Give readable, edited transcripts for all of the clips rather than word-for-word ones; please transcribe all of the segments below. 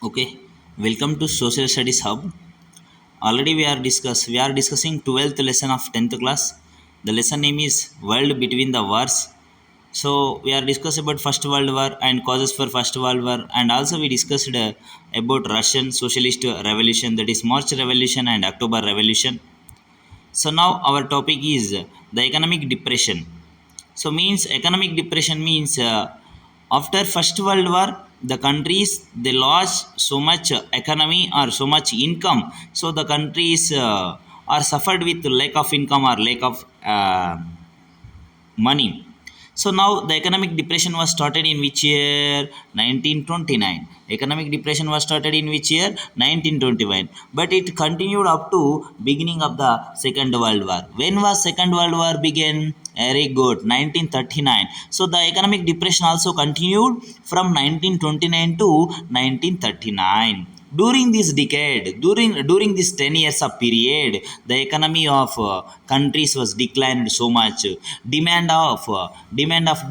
Okay, welcome to Social Studies Hub. Already we are discussing 12th lesson of 10th class. The lesson name is World Between the Wars. So we are discussing about First World War and causes for First World War, and also we discussed about Russian Socialist Revolution, that is March Revolution and October Revolution. So now our topic is the economic depression. So means economic depression means after First World War, the countries they lost so much economy or so much income. So the countries are suffered with lack of income or lack of money. So now the economic depression was started in which year? 1929. Economic depression was started in which year? 1921. But it continued up to beginning of the Second World War. When was Second World War began? Very good, 1939. So the economic depression also continued from 1929 to 1939. During this 10 years of period, the economy of countries was declined so much. Demand of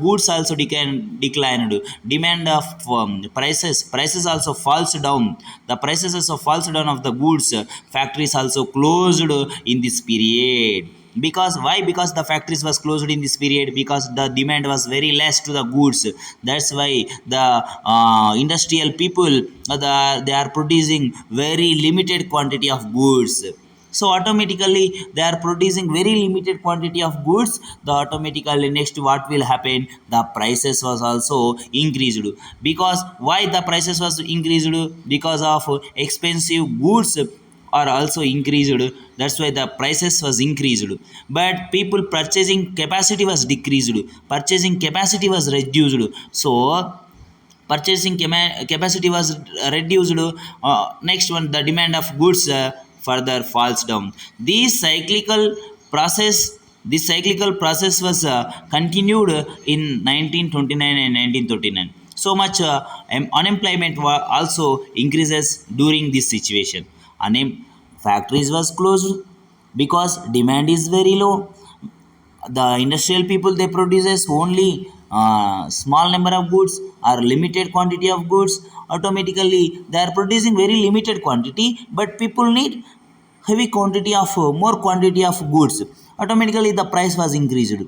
goods also declined. Demand of prices also falls down. The prices also falls down of the goods. Factories also closed in this period. Because why? Because the factories was closed in this period, because the demand was very less to the goods. That's why the industrial people, they are producing very limited quantity of goods. So automatically they are producing very limited quantity of goods. The automatically next what will happen, the prices was also increased. Because why the prices was increased? Because of expensive goods are also increased. That's why the prices was increased. But people purchasing capacity was decreased, purchasing capacity was reduced. So capacity was reduced. Next one, the demand of goods further falls down. This cyclical process was continued in 1929 and 1939. So much unemployment also increases during this situation. Factories was closed because demand is very low. The industrial people, they produces only small number of goods or limited quantity of goods. Automatically they are producing very limited quantity, but people need heavy quantity of more quantity of goods. Automatically the price was increased.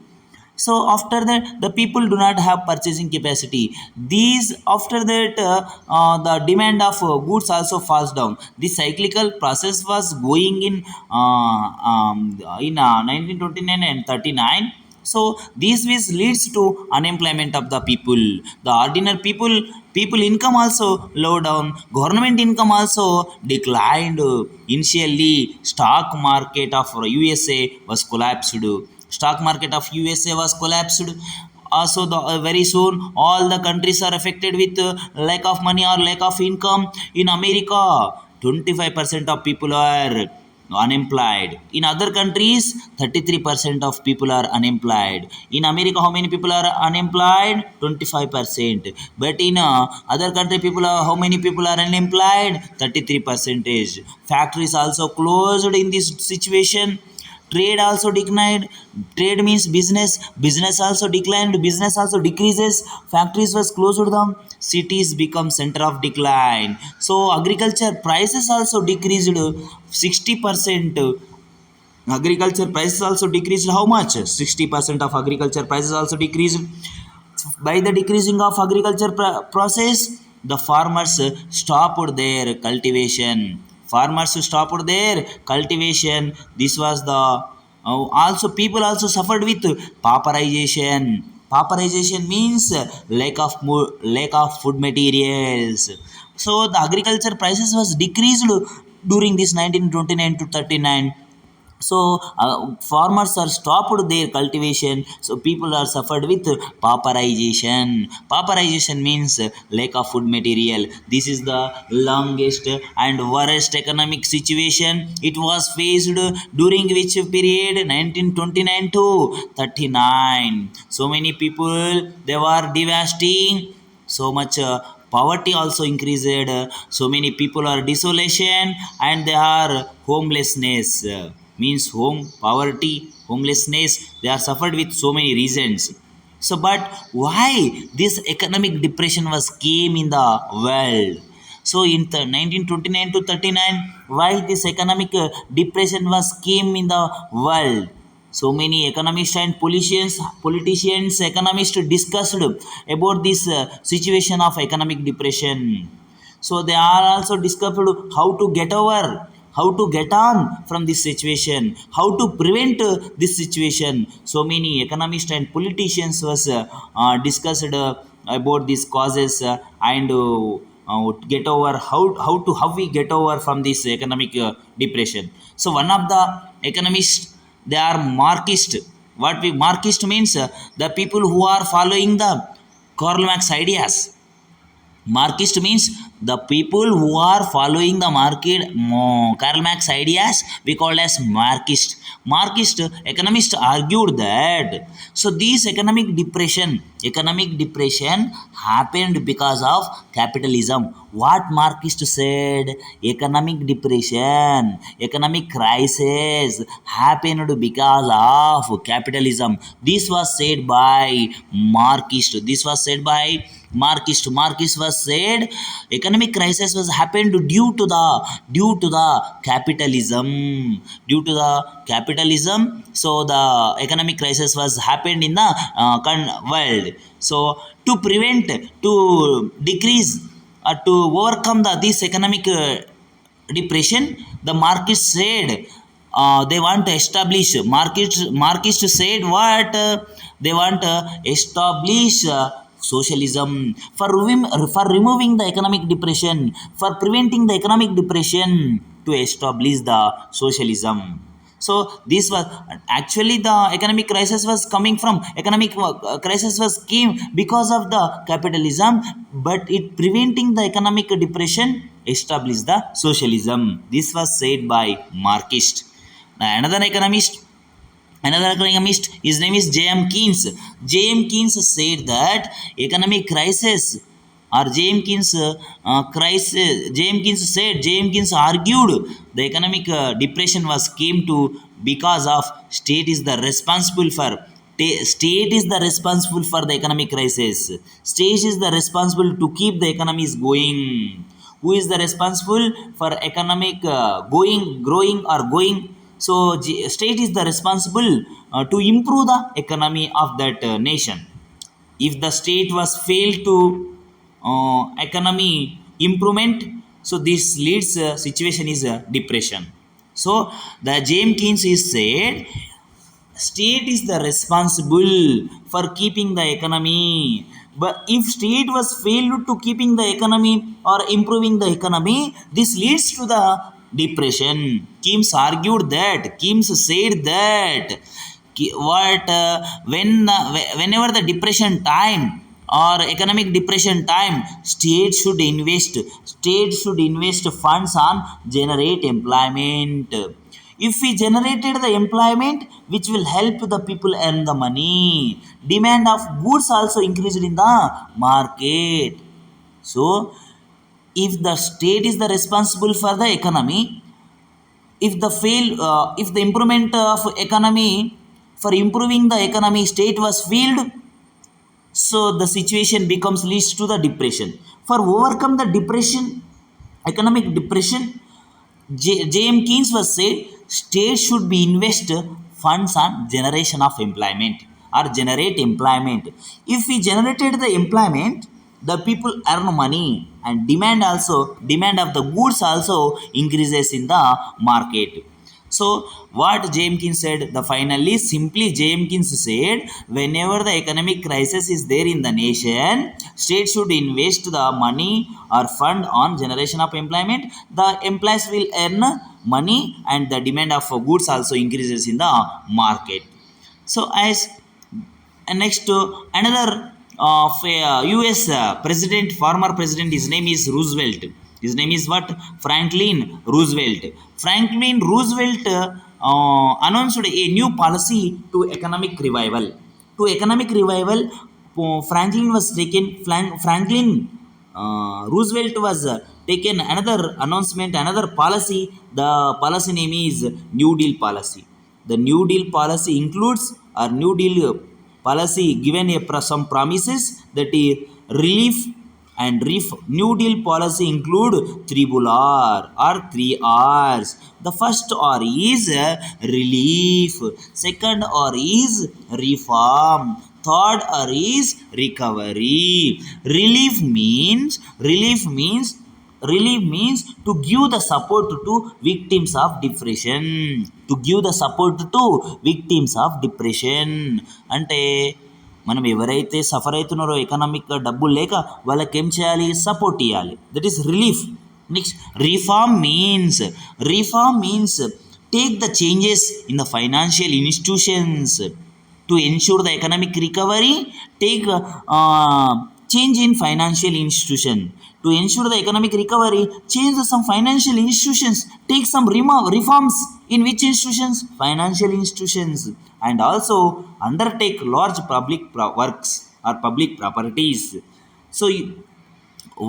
So after that the people do not have purchasing capacity. These after that the demand of goods also falls down. This cyclical process was going in 1929 and 39. So this which leads to unemployment of the people. The ordinary people income also low down, government income also declined. Initially stock market of USA was collapsed. Stock market of USA was collapsed. Also very soon all the countries are affected with lack of money or lack of income. In America, 25% of people are unemployed. In other countries, 33% of people are unemployed. In America, how many people are unemployed? 25%. But in other country, people are, how many people are unemployed? 33 percentage. Factories also closed in this situation. Trade also declined. Trade means business also declined, business also decreases. Factories was closed down. Cities become center of decline. So agriculture prices also decreased 60%. Agriculture prices also decreased how much? 60% of agriculture prices also decreased. By the decreasing of agriculture process, the farmers stopped their cultivation. Farmers stopped their cultivation. This was the also people also suffered with pauperization. Pauperization means lack of food materials. So the agriculture prices was decreased during this 1929 to 39. So farmers are stopped their cultivation, so people are suffered with pauperization. Pauperization means lack of food material. This is the longest and worst economic situation it was faced during which period? 1929 to 39. So many people, they were devastating. So much poverty also increased. So many people are desolation and they are homelessness. Means home poverty, homelessness, they are suffered with so many reasons. So but why this economic depression was came in the world? So in 1929 to 39, why this economic depression was came in the world? So many economists and politicians, economists discussed about this situation of economic depression. So they are also discovered how to get over, how to get on from this situation, how to prevent this situation. So many economists and politicians was discussed about these causes and get over how we get over from this economic depression. So one of the economists, they are Marxist. What we Marxist means, the people who are following the Karl Marx ideas. Marxist means the people who are following the Karl Marx ideas, we call as Marxist. Marxist economists argued that so this economic depression happened because of capitalism. What Marxist said? Economic crisis happened because of capitalism. This was said by Marxist. Marxist was said economic crisis was happened due to the capitalism. So the economic crisis was happened in the world. So to prevent, to decrease, to overcome this economic depression, the Marxist said they want to establish. Marxist said what they want to establish socialism for removing the economic depression, for preventing the economic depression, to establish the socialism. So this was actually the economic crisis was coming from economic crisis was came because of the capitalism, but it preventing the economic depression established the socialism. This was said by Marxist. Now, another economist, his name is J.M. Keynes. J.M. Keynes said that economic crisis or J.M. Keynes argued the economic depression was came to because of state is the responsible for the economic crisis. State is the responsible to keep the economies going. Who is the responsible for economic growing or going? So state is the responsible to improve the economy of that nation. If the state was failed to economy improvement, so this leads situation is depression. So the James Keynes is said state is the responsible for keeping the economy, but if state was failed to keeping the economy or improving the economy, this leads to the depression. Keynes said that whenever the depression time or economic depression time, state should invest funds on generate employment. If we generated the employment which will help the people earn the money, demand of goods also increased in the market. So if the state is the responsible for the economy, if the improvement of economy, for improving the economy state was failed, so the situation becomes leads to the depression. For overcome the depression, economic depression, J.M. Keynes was said state should be invest funds on generation of employment or generate employment. If we generated the employment, the people earn money and demand of the goods also increases in the market. So what James Keynes said, the finally simply James Keynes said, whenever the economic crisis is there in the nation, state should invest the money or fund on generation of employment. The employees will earn money and the demand of goods also increases in the market. So as next another US president, former president, his name is Roosevelt. His name is what? Franklin Roosevelt. Franklin Roosevelt announced a new policy to economic revival. Franklin was taken. Franklin Roosevelt was taken another announcement, another policy. The policy name is New Deal policy. The New Deal policy includes or New Deal policy given some promises that relief and New Deal policy include triple R or 3 R's. The first R is relief, second R is reform, third R is recovery. Relief means to give the support to victims of depression. To give the support to victims of depression అంటే మనం ఎవరైతే suffer అవుతున్నారో ఎకనామిక్గా డబ్బులు లేక వాళ్ళకి ఏం చేయాలి, support ఇవ్వాలి. That is relief. Next reform means take the changes in the financial institutions to ensure the economic recovery. Take change in financial institution. To ensure the economic recovery, change some financial institutions. Take some reforms in which institutions? Financial institutions. And also undertake large public works or public properties. So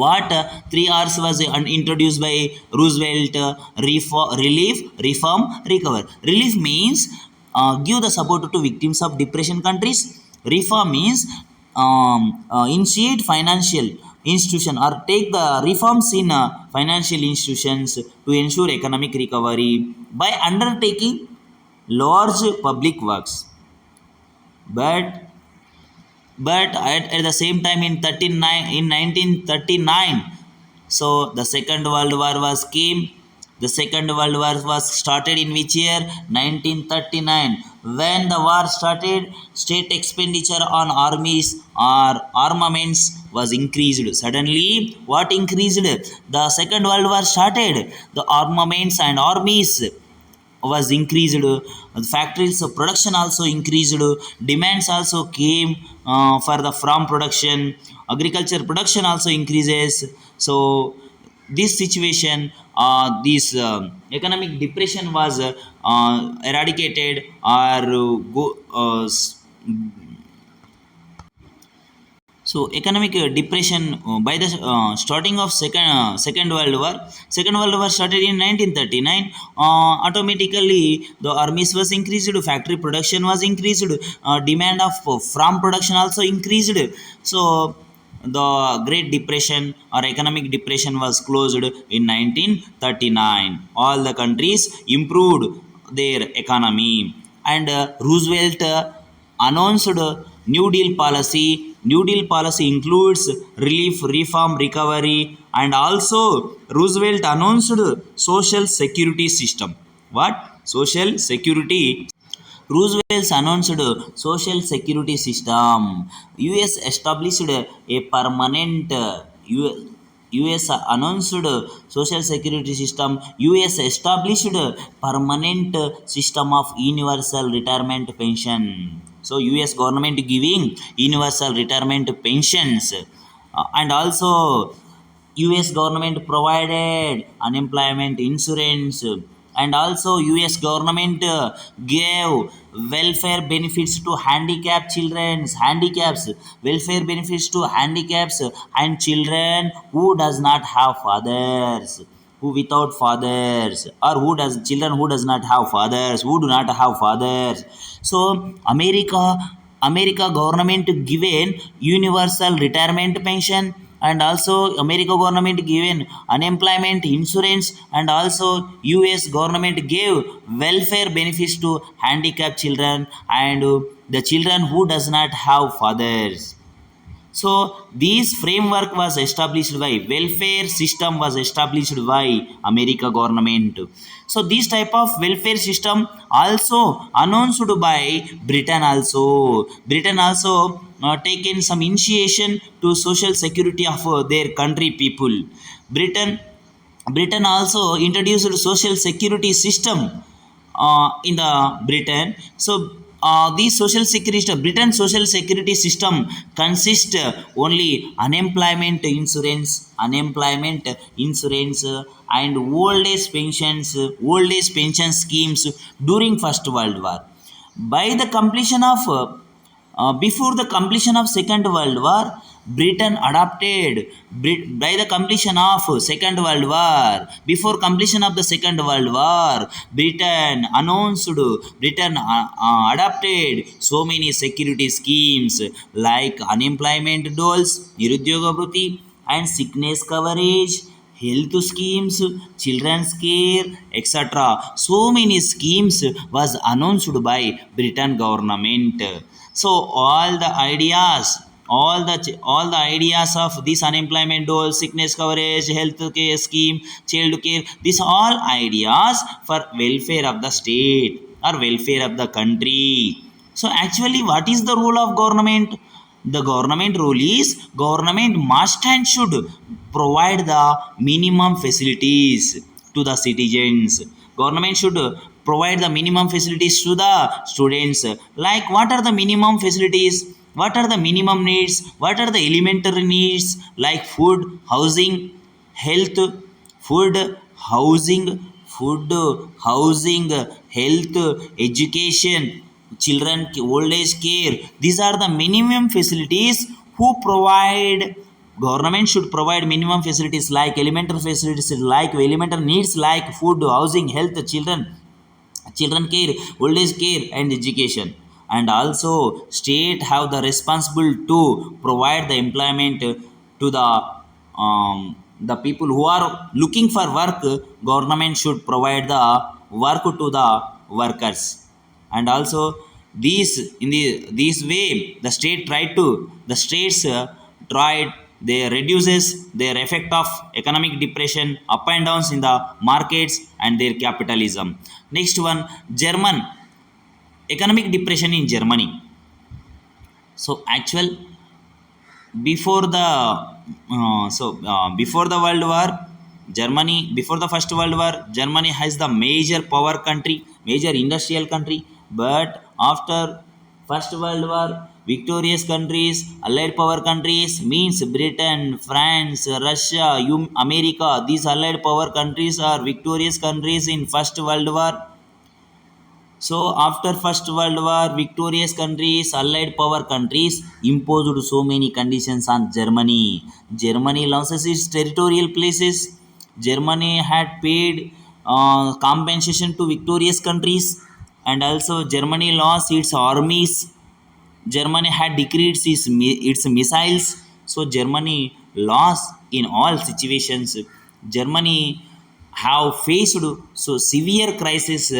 what 3 R's was introduced by Roosevelt: relief, reform, recover. Relief means give the support to victims of depression countries. Reform means initiate financial institution or take the reforms in financial institutions to ensure economic recovery by undertaking large public works. But at the same time in 1939, so the second world war was came. The second world war was started in which year? 1939. When the war started, state expenditure on armies or armaments was increased. Suddenly what increased? The second world war started, the armaments and armies was increased. Factories production also increased. Demands also came for the from production. Agriculture production also increases. So this situation, this economic depression was eradicated or so economic depression by the starting of second world war. Second world war started in 1939. Automatically the armies was increased, factory production was increased, demand of from production also increased. So the great depression or economic depression was closed in 1939. All the countries improved their economy, and Roosevelt announced New Deal policy. New Deal policy includes relief, reform, recovery, and also Roosevelt announced social security system. What? Social security. Roosevelt announced social security system. US established a permanent US announced social security system. US established permanent system of universal retirement pension. So US government giving universal retirement pensions, and also US government provided unemployment insurance, and also US government gave welfare benefits to handicapped handicaps, welfare benefits to handicaps and children who does not have fathers, who without fathers, or who does children who does not have fathers, who do not have fathers. So America government given universal retirement pension, and also America government given unemployment insurance, and also US government gave welfare benefits to handicapped children and the children who does not have fathers. So this framework was established by welfare system was established by America government. So this type of welfare system also announced by Britain also taken some initiation to social security of their country people. Britain also introduced social security system in the Britain. So the Britain social security system consists only unemployment insurance and old age pension schemes during First World War. By the completion of before the completion of Second World War, Britain adopted. By the completion of Second World War, before completion of the Second World War, Britain adopted so many security schemes like unemployment doles, nirudyoga bhriti, and sickness coverage, health schemes, children's care, etc. So many schemes was announced by Britain government. So all the ideas of this unemployment dole, sickness coverage, health care scheme, child care, these all ideas for welfare of the state or welfare of the country. So actually what is the role of government? The government role is government must and should provide the minimum facilities to the citizens. Government should provide the minimum facilities to the students. Like what are the minimum facilities? What are the minimum needs? What are the elementary needs? Like food, housing, health, food, housing, food, housing, health, education, children old age care. These are the minimum facilities who provide. Government should provide minimum facilities like elementary facilities, like elementary needs like food, housing, health, children care, old age care and education. And also state have the responsible to provide the employment to the people who are looking for work. Government should provide the work to the workers. And also these in this way the states tried they reduces their effect of economic depression, up and downs in the markets and their capitalism. Next one, German economic depression in Germany. So actual before the before the world war, Germany, before the first world war, Germany has the major power country, major industrial country. But after first world war, victorious countries, allied power countries means Britain, France, Russia, America, these allied power countries are victorious countries in first world war. So after First World War, victorious countries, Allied power countries imposed so many conditions on Germany. Germany loses its territorial places. Germany had paid compensation to victorious countries, and also Germany lost its armies. Germany had decreased its missiles. So Germany lost in all situations. Germany have faced so severe crisis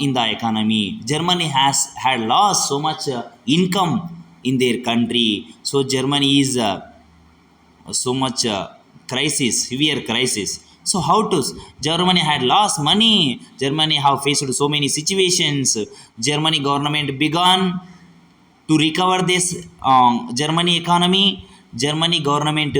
in the economy. Germany has had lost so much income in their country. So Germany is so much crisis, severe crisis. So how to? Germany had lost money. Germany have faced so many situations. Germany government began to recover this Germany economy. Germany government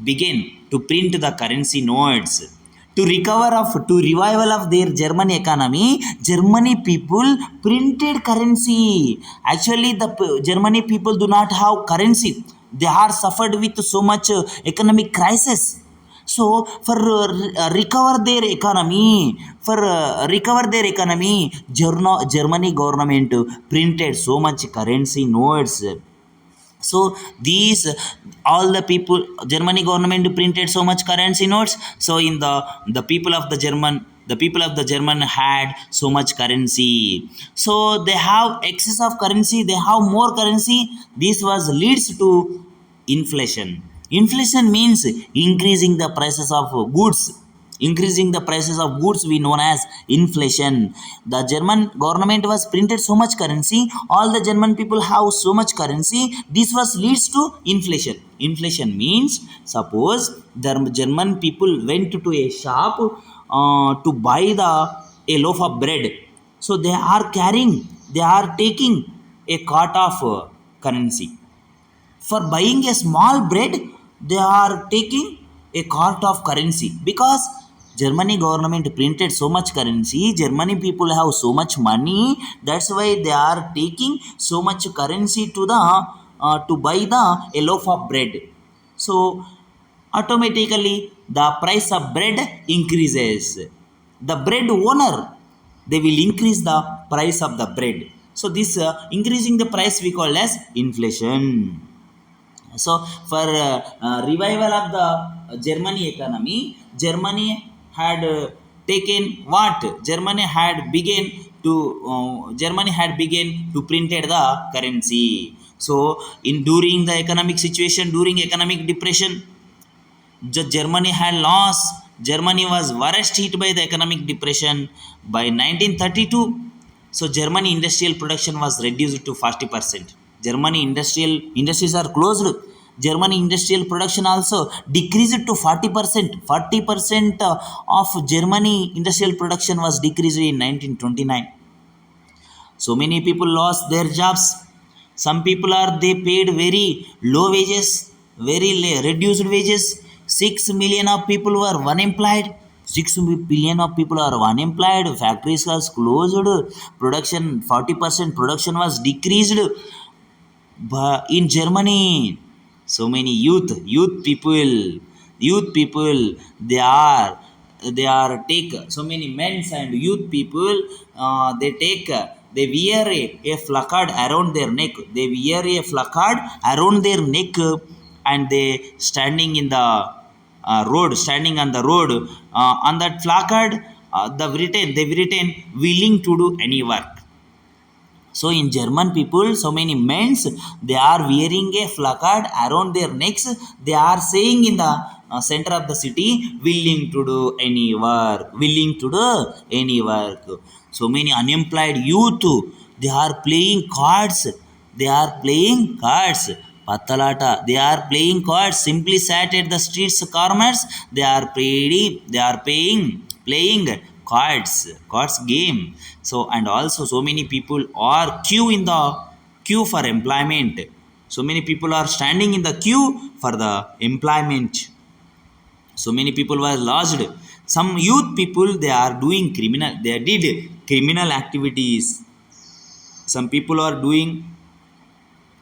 began to print the currency notes to recover of to revival of their German economy. Germany people printed currency. Actually, the Germany people do not have currency. They are suffered with so much economic crisis. So for recover their economy, Germany government printed so much currency notes. So these all the people, Germany government printed so much currency notes. So in the people of the German, the people of the German had so much currency. So they have excess of currency, they have more currency. This was leads to inflation. Inflation means increasing the prices of goods. Increasing the prices of goods we known as inflation. The German government was printed so much currency. All the German people have so much currency. This was leads to inflation. Inflation means suppose the German people went to a shop to buy a loaf of bread. So they are taking a cart of currency. For buying a small bread, they are taking a cart of currency because Germany government printed so much currency. Germany people have so much money. That's why they are taking so much currency to the to buy the a loaf of bread. So automatically the price of bread increases. The bread owner, they will increase the price of the bread. So this increasing the price we call as inflation. So for revival of the Germany economy, Germany had taken what? Germany had begun to printed the currency. So in during the economic situation, during economic depression, Germany had lost. Germany was worst hit by the economic depression by 1932. So Germany industrial production was reduced to 40%. Germany industrial industries are closed. Germany industrial production also decreased to 40%. 40% of Germany industrial production was decreased in 1929. So many people lost their jobs. Some people are they paid very low wages, very reduced wages. 6 million of people were unemployed. 6 billion of people are unemployed. Factories was closed. Production 40% production was decreased. But in Germany, so many youth people, they are take so many men and youth people. They wear a placard around their neck. They wear a placard around their neck, and they standing in the road, standing on the road. On that placard, they've written willing to do any work. So in German people, so many men's they are wearing a placard around their necks. They are saying in the center of the city, willing to do any work, willing to do any work. So many unemployed youth, they are playing cards. They are playing cards. Patalata. They are playing cards. Simply sat at the streets corners. They are playing cards game. So and also so many people are queue for employment. So many people are standing in the queue for the employment. So many people were lost. Some youth people they are doing criminal. They did criminal activities. Some people are doing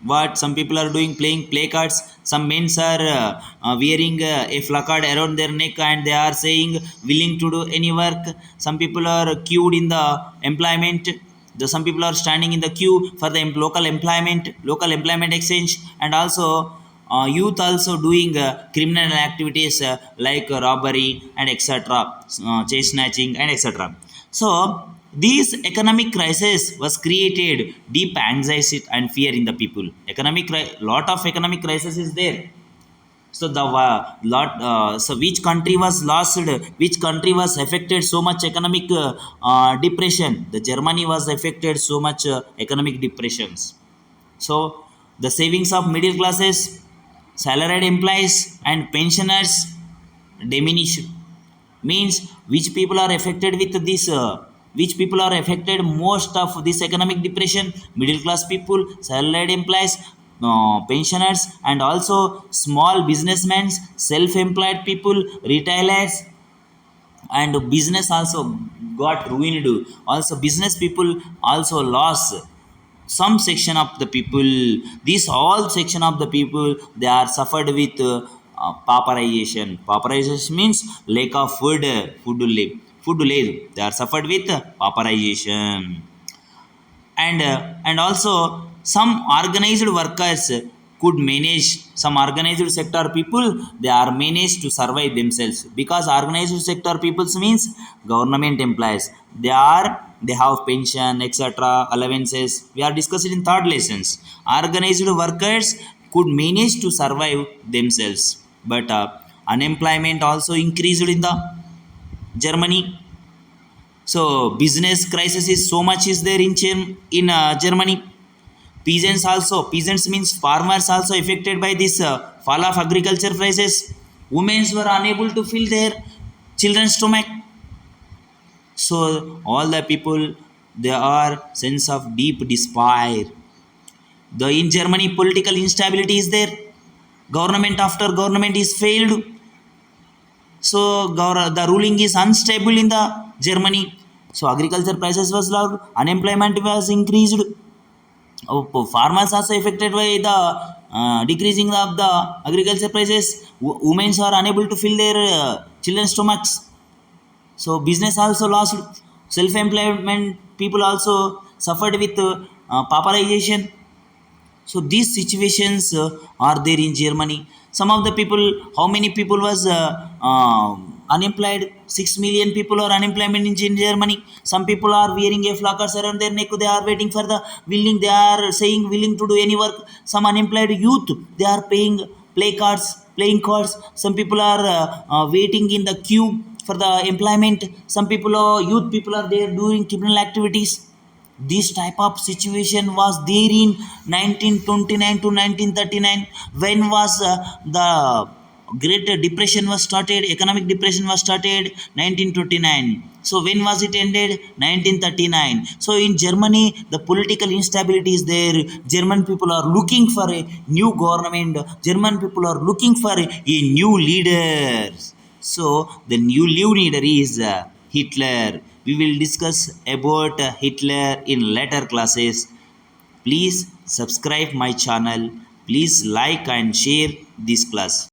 what some people are doing, playing play cards. Some men are wearing a placard around their neck, and they are saying willing to do any work. Some people are queued in the employment. Some people are standing in the queue for the local employment exchange. And also youth also doing criminal activities like robbery and etc, chase snatching and etc. So this economic crisis was created deep anxiety and fear in the people. Lot of economic crisis is there. So the so which country was lost, which country was affected so much economic depression? The Germany was affected so much economic depressions. So the savings of middle classes, salaried employees and pensioners diminished. Means which people are affected with this which people are affected most of this economic depression? Middle class people, salaried employees, pensioners, and also small businessmen, self-employed people, retailers. And business also got ruined. Also business people also lost some section of the people. This all section of the people, they are suffered with pauperization means lack of food లేదు. They are suffered with pauperization. And also some organized workers could manage. Some organized sector people, they are managed to survive themselves, because organized sector people means government employees. They have pension etc, allowances. We are discussing in third lessons. Organized workers could manage to survive themselves, but unemployment also increased in the Germany. So business crisis is so much is there in Germany. Peasants means farmers also affected by this fall of agriculture prices. Women were unable to fill their children's stomach. So all the people, there are sense of deep despair. The in Germany political instability is there. Government after government is failed. So the ruling is unstable in the Germany. So agriculture prices was low, unemployment was increased. Farmers also affected by the decreasing of the agriculture prices. Women are unable to fill their children's stomachs. So business also lost. Self-employment people also suffered with pauperization. So these situations are there in Germany. Some of the people, how many people was unemployed? 6 million people are unemployment in Germany. Some people are wearing a placards around their neck. They are waiting for the willing. They are saying willing to do any work. Some unemployed youth, they are playing cards. Some people are waiting in the queue for the employment. Some people are youth people are there doing criminal activities. This type of situation was there in 1929 to 1939. When was the great depression was started, economic depression was started? 1929. So when was it ended? 1939. So in Germany the political instability is there. German people are looking for a new government. German people are looking for a new leader. So the new leader is Hitler. We will discuss about Hitler in later classes. Please subscribe my channel. Please like and share this class.